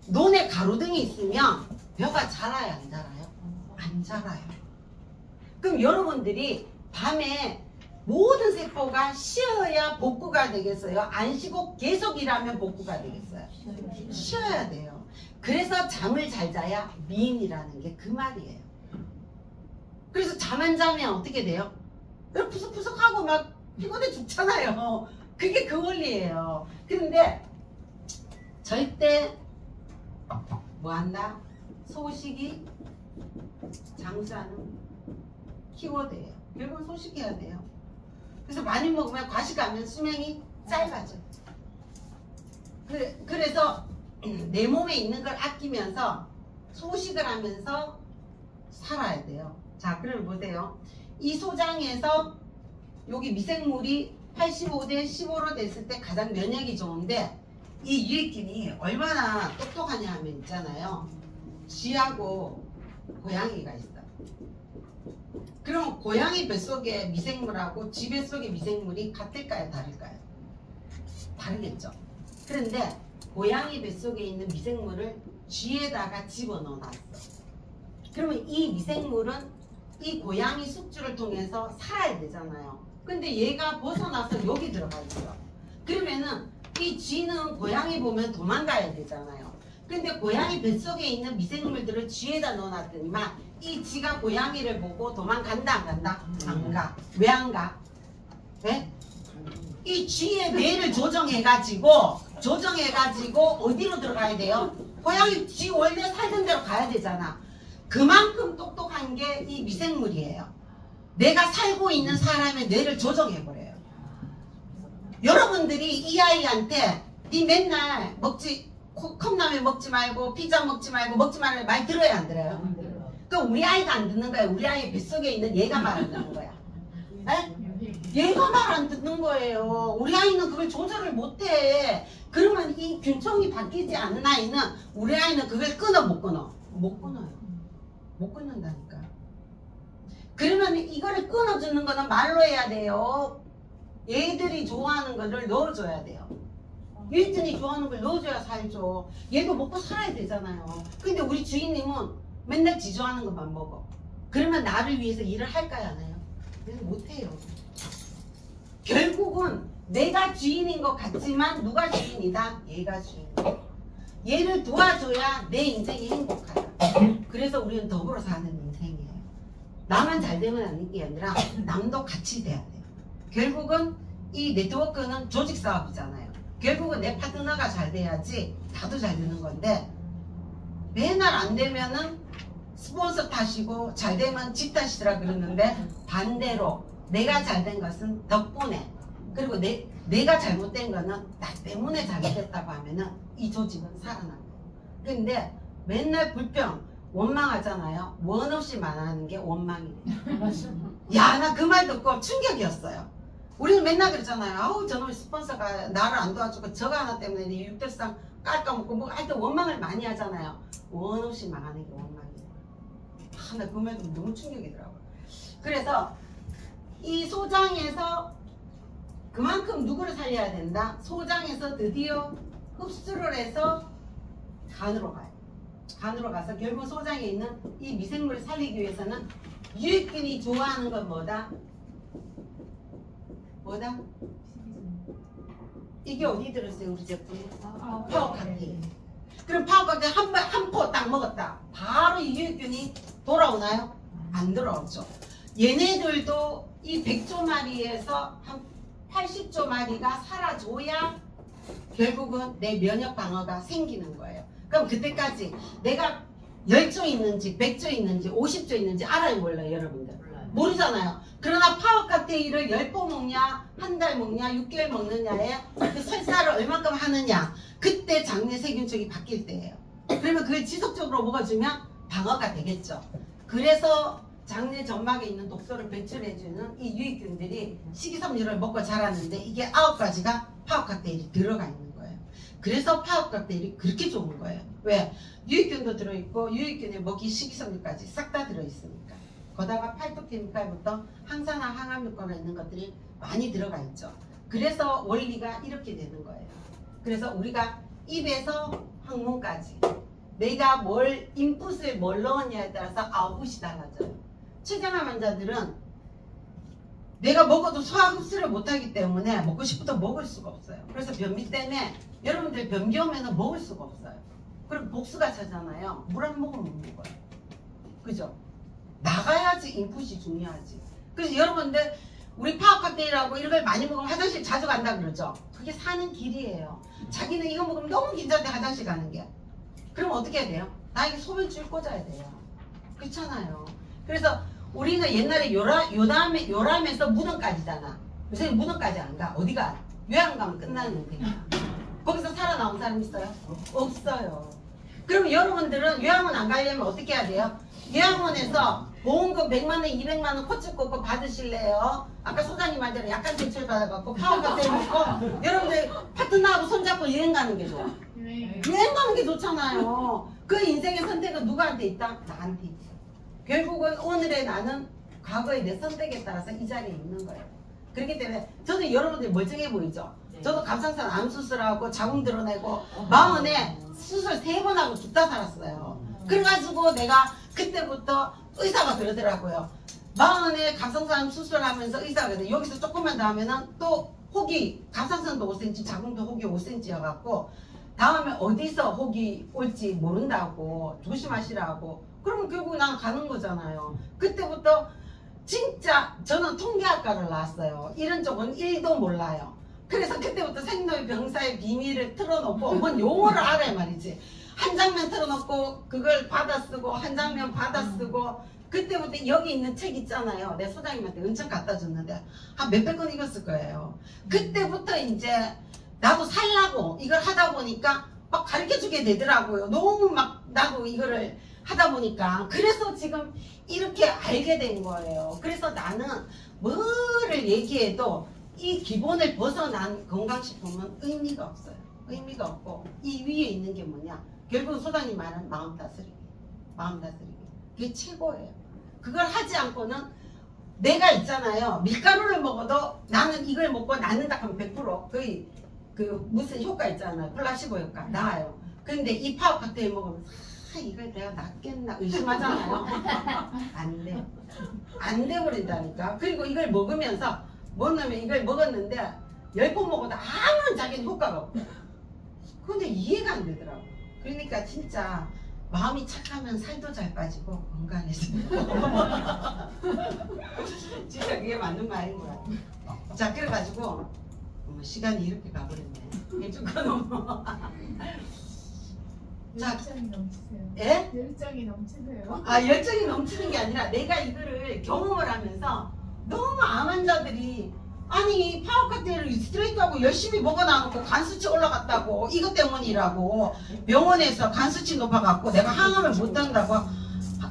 논에 가로등이 있으면 벼가 자라요? 안 자라요? 안 자라요. 그럼 여러분들이 밤에 모든 세포가 쉬어야 복구가 되겠어요? 안 쉬고 계속 일하면 복구가 되겠어요? 쉬어야 돼요. 그래서 잠을 잘 자야 미인이라는 게 그 말이에요. 그래서 잠 안 자면 어떻게 돼요? 푸석푸석하고 막 피곤해 죽잖아요. 그게 그 원리예요. 그런데 절대 뭐 한다? 소식이 장수하는 키워드예요. 결국은 소식해야 돼요. 그래서 많이 먹으면 과식하면 수명이 짧아져. 그래서 내 몸에 있는 걸 아끼면서 소식을 하면서 살아야 돼요. 자, 그럼 보세요. 이 소장에서 여기 미생물이 85대 15로 됐을 때 가장 면역이 좋은데 이 유익균이 얼마나 똑똑하냐 하면 있잖아요. 쥐하고 고양이가 있어요. 그럼 고양이 뱃속의 미생물하고 쥐 뱃속의 미생물이 같을까요? 다를까요? 다르겠죠. 그런데 고양이 뱃속에 있는 미생물을 쥐에다가 집어넣어 놨어. 그러면 이 미생물은 이 고양이 숙주를 통해서 살아야 되잖아요. 근데 얘가 벗어나서 여기 들어가 있어요. 그러면은 이 쥐는 고양이 보면 도망가야 되잖아요. 근데 고양이 뱃속에 있는 미생물들을 쥐에다 넣어놨더니만 이 쥐가 고양이를 보고 도망간다 안 간다? 안 가. 왜 안 가? 왜? 이 쥐의 뇌를 조정해가지고 어디로 들어가야 돼요? 고양이 쥐 원래 살던 데로 가야 되잖아. 그만큼 똑똑한 게 이 미생물이에요. 내가 살고 있는 사람의 뇌를 조정해버려요. 여러분들이 이 아이한테 니 맨날 컵라면 먹지 말고 피자 먹지 말고 먹지 말라는 말 들어야 안 들어요? 그럼 우리 아이가 안 듣는 거야. 우리 아이 뱃속에 있는 얘가 말 안 듣는 거야. 에? 얘가 말 안 듣는 거예요. 우리 아이는 그걸 조절을 못해. 그러면 이 균형이 바뀌지 않은 아이는 우리 아이는 그걸 끊어 못 끊어? 못 끊어요. 못 끊는다니까. 그러면 이거를 끊어주는 거는 말로 해야 돼요. 얘들이 좋아하는 거를 넣어줘야 돼요. 유익균이 좋아하는 걸 넣어줘야 살죠. 얘도 먹고 살아야 되잖아요. 근데 우리 주인님은 맨날 지 좋아하는 것만 먹어. 그러면 나를 위해서 일을 할까요? 안 해요? 못해요. 결국은 내가 주인인 것 같지만 누가 주인이다? 얘가 주인이다. 얘를 도와줘야 내 인생이 행복하다. 그래서 우리는 더불어 사는 인생이에요. 나만 잘 되면 하는 게 아니라 남도 같이 돼야 돼요. 결국은 이 네트워크는 조직 사업이잖아요. 결국은 내 파트너가 잘 돼야지 나도 잘 되는 건데 맨날 안 되면은 스폰서 탓이고 잘 되면 집 탓이라 그러는데 반대로 내가 잘 된 것은 덕분에 그리고 내가 잘못된 거는 나 때문에 잘못됐다고 하면은 이 조직은 살아난다. 근데 맨날 불평 원망하잖아요. 원 없이 말하는 게 원망이에요. 야, 나 그 말 듣고 충격이었어요. 우리는 맨날 그러잖아요. 아우 저놈 스폰서가 나를 안 도와주고 저거 하나 때문에 내 육대상 깔까먹고 뭐 하여튼 원망을 많이 하잖아요. 원 없이 말하는 게 원망이에요. 아, 나 그 말 듣고 너무 충격이더라고요. 그래서 이 소장에서 그만큼 누구를 살려야 된다? 소장에서 드디어 흡수를 해서 간으로 가요. 간으로 가서 결국 소장에 있는 이 미생물을 살리기 위해서는 유익균이 좋아하는 건 뭐다? 뭐다? 이게 어디 들었어요? 우리 제품에? 파워카테인. 그럼 파워카테인 한 포 딱 먹었다. 바로 이 유익균이 돌아오나요? 안 돌아오죠. 얘네들도 이 100조마리에서 한 80조마리가 살아줘야 결국은 내 면역 방어가 생기는 거예요. 그럼 그때까지 내가 10조 있는지 100조 있는지 50조 있는지 알아요? 몰라요? 여러분들? 모르잖아요. 그러나 파워카테인을 10번 먹냐 한 달 먹냐 6개월 먹느냐에 그 설사를 얼마큼 하느냐 그때 장내 세균적이 바뀔 때예요. 그러면 그걸 지속적으로 먹어주면 방어가 되겠죠. 그래서 장내 점막에 있는 독소를 배출해주는 이 유익균들이 식이섬유를 먹고 자랐는데 이게 9가지가 파워카테인이 들어가 있는 거예요. 그래서 파워카테인이 그렇게 좋은 거예요. 왜? 유익균도 들어있고 유익균에 먹이 식이섬유까지 싹 다 들어있으니까. 거다가 팔토케미칼부터 항산화 항암 효과가 있는 것들이 많이 들어가 있죠. 그래서 원리가 이렇게 되는 거예요. 그래서 우리가 입에서 항문까지 내가 인풋을 뭘 넣었냐에 따라서 아웃풋이 달라져요. 췌장암 환자들은 내가 먹어도 소화 흡수를 못하기 때문에 먹고 싶어도 먹을 수가 없어요. 그래서 변비 때문에 여러분들 변비 오면 먹을 수가 없어요. 그리고 복수가 차잖아요. 물 안 먹으면 먹는 거예요. 그죠? 나가야지 인풋이 중요하지. 그래서 여러분들 우리 파워칵테일하고 이런 걸 많이 먹으면 화장실 자주 간다 그러죠. 그게 사는 길이에요. 자기는 이거 먹으면 너무 긴장돼 화장실 가는 게. 그럼 어떻게 해야 돼요? 나에게 소변줄 꽂아야 돼요. 그렇잖아요. 그래서 우리는 옛날에 요람에서 무덤까지잖아. 요새는 무덤까지 안 가. 어디 가? 요양 가면 끝나는 거야. 거기서 살아나온 사람 있어요? 없어요. 그럼 여러분들은 요양원 안 가려면 어떻게 해야 돼요? 요양원에서 보험금 100만원, 200만원 코치 꽂고 받으실래요? 아까 소장님 말대로 약간 대출 받아갖고 파워카페 먹고 여러분들 파트너하고 손잡고 여행 가는 게 좋아. 여행 가는 게 좋잖아요. 그 인생의 선택은 누구한테 있다? 나한테 있다. 결국은 오늘의 나는 과거의 내 선택에 따라서 이 자리에 있는 거예요. 그렇기 때문에 저는 여러분들 멀쩡해 보이죠? 저도 갑상선 암 수술하고 자궁 드러내고 40에 수술 3번 하고 죽다 살았어요. 그래가지고 내가 그때부터 의사가 그러더라고요. 40에 갑상선 수술하면서 의사가 그러더라고요. 여기서 조금만 더 하면은 또 혹이 갑상선도 5cm 자궁도 혹이 5cm여갖고 다음에 어디서 혹이 올지 모른다고 조심하시라고. 그러면 결국 난 가는 거잖아요. 그때부터 진짜 저는 통계학과를 나왔어요. 이런 쪽은 1도 몰라요. 그래서 그때부터 생로의 병사의 비밀을 틀어놓고 뭔 용어를 알아야 말이지. 한 장면 틀어놓고 그걸 받아쓰고 한 장면 받아쓰고. 그때부터 여기 있는 책 있잖아요. 내 소장님한테 은천 갖다 줬는데 한 몇백 권 읽었을 거예요. 그때부터 이제 나도 살라고 이걸 하다 보니까 막 가르쳐주게 되더라고요. 너무 막 나도 이거를 하다 보니까. 그래서 지금 이렇게 알게 된 거예요. 그래서 나는 뭐를 얘기해도 이 기본을 벗어난 건강식품은 의미가 없어요. 의미가 없고 이 위에 있는 게 뭐냐. 결국 소장님 말은 마음 다스리기. 마음 다스리기. 그게 최고예요. 그걸 하지 않고는 내가 있잖아요. 밀가루를 먹어도 나는 이걸 먹고 낫는다 하면 100% 거의 그 무슨 효과 있잖아요. 플라시보 효과 나아요. 근데 이 파워칵테일 먹으면 이걸 내가 낫겠나 의심하잖아요. 안 돼. 안 돼버린다니까. 그리고 이걸 먹으면서 뭐냐면 이걸 먹었는데 10번 먹어도 아무런 자기는 효과가 없고. 근데 이해가 안 되더라고. 그러니까 진짜 마음이 착하면 살도 잘 빠지고 건강해져요. 진짜 그게 맞는 말인 거야. 자, 그래가지고 시간이 이렇게 가버렸네. 좀 끊어. 열정이 넘치세요. 예? 열정이 넘치세요. 아, 열정이 넘치는 게 아니라 내가 이거를 경험을 하면서 너무 암 환자들이 아니 파워칵테일을 스트레이트하고 열심히 먹어놔놓고 간수치 올라갔다고 이것 때문이라고 병원에서 간수치 높아갖고 내가 항암을 못한다고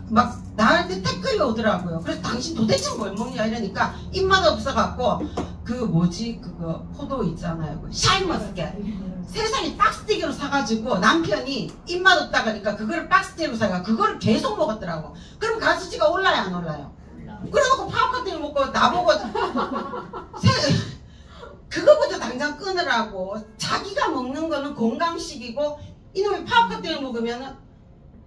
막 나한테 댓글이 오더라고요. 그래서 당신 도대체 뭘 먹냐 이러니까 입맛 없어갖고 그 뭐지 그거 포도 있잖아요. 그 샤인머스켓 세상에 박스티기로 사가지고 남편이 입맛 없다 그러니까 그거를 박스티기로 사가 그거를 계속 먹었더라고. 그럼 간수치가 올라요 안 올라요? 그래놓고 파워카테일 먹고 나보고 그거부터 당장 끊으라고. 자기가 먹는 거는 건강식이고 이놈이 파워카테일 먹으면은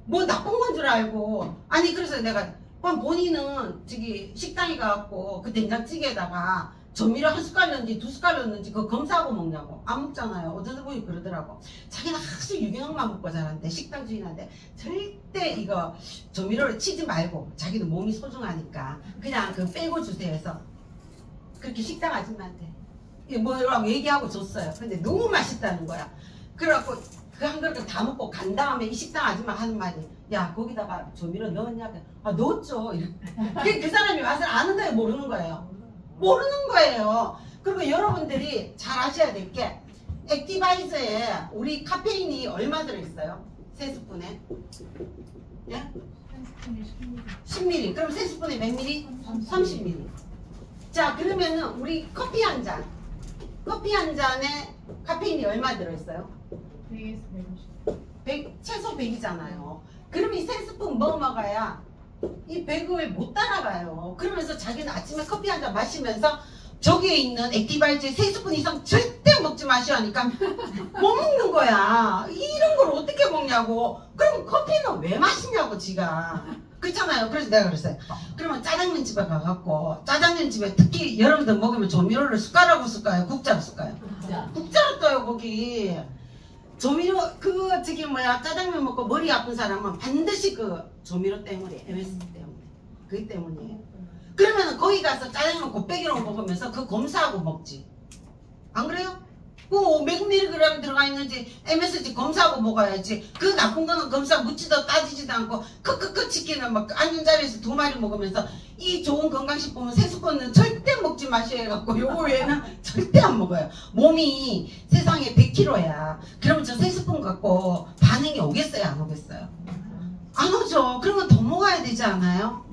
뭐 나쁜 건 줄 알고. 아니 그래서 내가 본인은 저기 식당에 가갖고 그 된장찌개에다가 조미료 한 숟갈 넣는지 두 숟갈 넣는지 그거 검사하고 먹냐고. 안 먹잖아요. 어떤 분이 그러더라고. 자기는 항상 유기농만 먹고 자란대. 식당 주인한테 절대 이거 조미료를 치지 말고 자기는 몸이 소중하니까 그냥 그 빼고 주세요 해서 그렇게 식당 아줌마한테 뭐라고 얘기하고 줬어요. 근데 너무 맛있다는 거야. 그래갖고 그 한 그릇 다 먹고 간 다음에 이 식당 아줌마 하는 말이 야 거기다가 조미료 넣었냐? 아 넣었죠. 그 사람이 맛을 아는 거예요 모르는 거예요? 모르는 거예요. 그리고 여러분들이 잘 아셔야 될 게 액티바이저에 우리 카페인이 얼마 들어있어요? 3스푼에? 예? 한 스푼에 10ml. 그럼 3스푼에 몇 ml? 30ml. 자 그러면은 우리 커피 한 잔. 커피 한 잔에 카페인이 얼마 들어있어요? 100에서 150. 최소 100이잖아요. 그럼 이 3스푼 뭐 먹어야 이 100을 못 따라가요. 그러면서 자기는 아침에 커피 한 잔 마시면서 저기에 있는 액티바이저에 3스푼 이상 절대 먹지 마시오 하니까 못 먹는 거야. 이런 걸 어떻게 먹냐고. 그럼 커피는 왜 마시냐고 지가. 그렇잖아요. 그래서 내가 그랬어요. 그러면 짜장면 집에 가갖고 짜장면 집에 특히 여러분들 먹으면 조미료를 숟가락으로 쓸까요? 국자로 쓸까요? 국자로 떠요 거기. 조미료 짜장면 먹고 머리 아픈 사람은 반드시 그 조미료 때문에 MSG 때문에 그것 때문이에요. 그러면 거기 가서 짜장면 곱빼기로 먹으면서 그 검사하고 먹지. 안 그래요? 그 100mg 들어가 있는지 MSG 검사하고 먹어야지. 그 나쁜 거는 검사 묻지도 따지지도 않고 크크크 치킨을 막 앉은 자리에서 2마리 먹으면서 이 좋은 건강식품은 세수권은 절대 먹지 마셔야 해갖고 요거 외에는 절대 안 먹어요. 몸이 세상에 100kg야. 그러면 저 세수권 갖고 반응이 오겠어요? 안 오겠어요? 안 오죠. 그러면 더 먹어야 되지 않아요?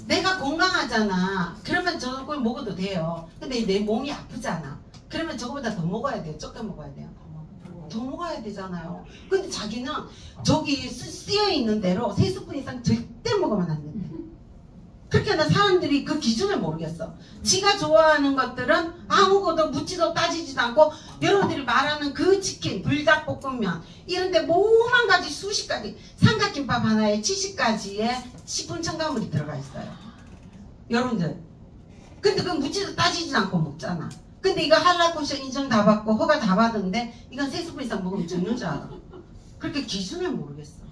내가 건강하잖아. 그러면 저걸 먹어도 돼요. 근데 내 몸이 아프잖아. 그러면 저거보다 더 먹어야 돼요? 적게 먹어야 돼요? 더 먹어야 되잖아요. 근데 자기는 저기 쓰여있는 대로 3스푼 이상 절대 먹으면 안 된대. 그렇게 하나 사람들이 그 기준을 모르겠어. 지가 좋아하는 것들은 아무것도 묻지도 따지지도 않고 여러분들이 말하는 그 치킨, 불닭볶음면 이런데 모만 가지 수십 가지 삼각김밥 하나에 70가지의 식품 첨가물이 들어가 있어요. 여러분들. 근데 그건 묻지도 따지지도 않고 먹잖아. 근데 이거 한라코션 인증 다 받고 허가 다 받은데 이건 3스푼 이상 먹으면 죽는 줄 알아. 그렇게 기준을 모르겠어.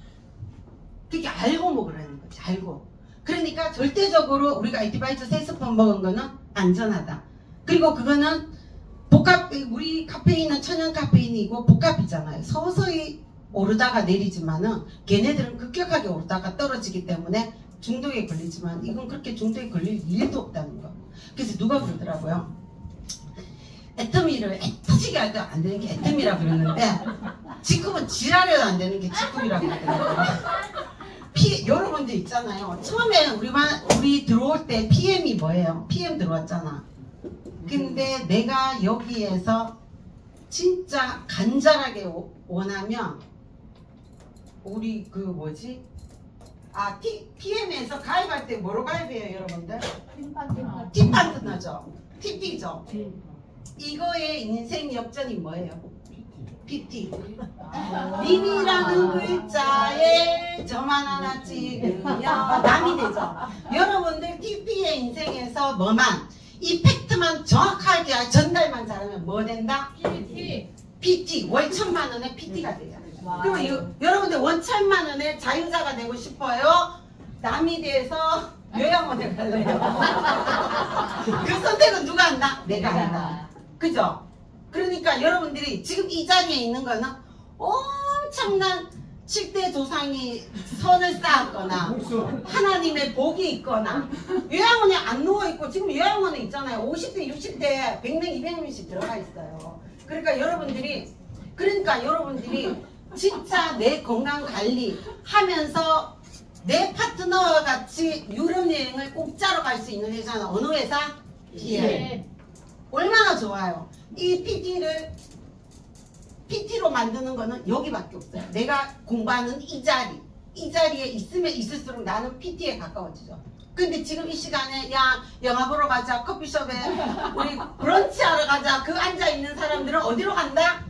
그렇게 알고 먹으라는 거지. 알고. 그러니까 절대적으로 우리가 에티바이트 3스푼 먹은 거는 안전하다. 그리고 그거는 우리 카페인은 천연 카페인이고 복합이잖아요. 서서히 오르다가 내리지만은 걔네들은 급격하게 오르다가 떨어지기 때문에 중독에 걸리지만 이건 그렇게 중독에 걸릴 일도 없다는 거. 그래서 누가 그러더라고요. 애터미를 애터지게 해도 안 되는 게 애터미라고 그러는데 지금은 지랄해도 안 되는 게 지금이라고 그러더라고요. 여러분들 있잖아요. 처음에 우리 들어올 때 PM이 뭐예요? PM 들어왔잖아. 근데 내가 여기에서 진짜 간절하게 원하면 우리 PM에서 가입할 때 뭐로 가입해요 여러분들? 팁판 끝나죠? TP죠? 이거의 인생 역전이 뭐예요? PT. 님이라는 글자에 저만 하나 찍으면 남이 되죠. 여러분들 TP의 인생에서 뭐만 이 팩트만 정확하게 전달만 잘하면 뭐 된다? PT. 월 1000만원의 PT가 돼요. 그러면 여러분들 월 1000만원의 자유자가 되고 싶어요? 남이 돼서 요양원에 갈래요? 그 선택은 누가 한다? 내가 한다. 그죠? 그러니까 여러분들이 지금 이 자리에 있는 거는 엄청난 7대 조상이 선을 쌓았거나 하나님의 복이 있거나 요양원에 안 누워있고 지금 요양원에 있잖아요. 50대 60대 100명 200명씩 들어가 있어요. 그러니까 여러분들이 진짜 내 건강관리 하면서 내 파트너와 같이 유럽 여행을 공짜로 갈 수 있는 회사는 어느 회사? DM. 얼마나 좋아요. 이 PT로 만드는 거는 여기밖에 없어요. 내가 공부하는 이 자리에 있으면 있을수록 나는 PT에 가까워지죠. 근데 지금 이 시간에 야 영화 보러 가자, 커피숍에 우리 브런치 하러 가자, 그 앉아있는 사람들은 어디로 간다?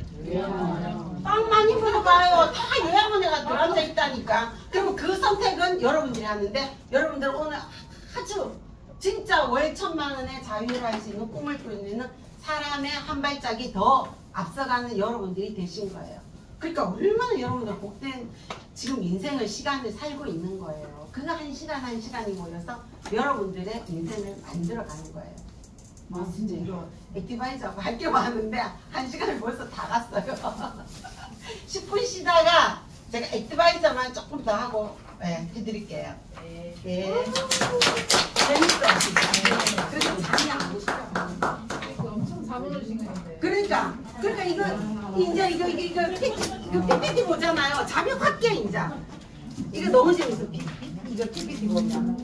빵 많이 보러 가요. 다 요양원에 들어앉아 있다니까. 그러면 그 선택은 여러분들이 하는데 여러분들 오늘 아주 진짜 월 1000만원의 자유를 할 수 있는 꿈을 꾸는 사람의 한 발짝이 더 앞서가는 여러분들이 되신 거예요. 그러니까 얼마나 여러분들 복된 지금 인생을 시간을 살고 있는 거예요. 그 한 시간 한 시간이 모여서 여러분들의 인생을 만들어가는 거예요. 진짜 이거 액티바이저하고 할 게 많은데 한 시간을 벌써 다 갔어요. 10분 쉬다가 제가 액티바이저만 조금 더 하고 해드릴게요. 네. 재밌어. 그래서 잠이 안 오시죠? 엄청 잡아놓으신 건데. 그러니까 이거 PPT 보잖아요. 잠이 확 깨 이제. 이거 너무 재밌어. 이거 PPT 보면.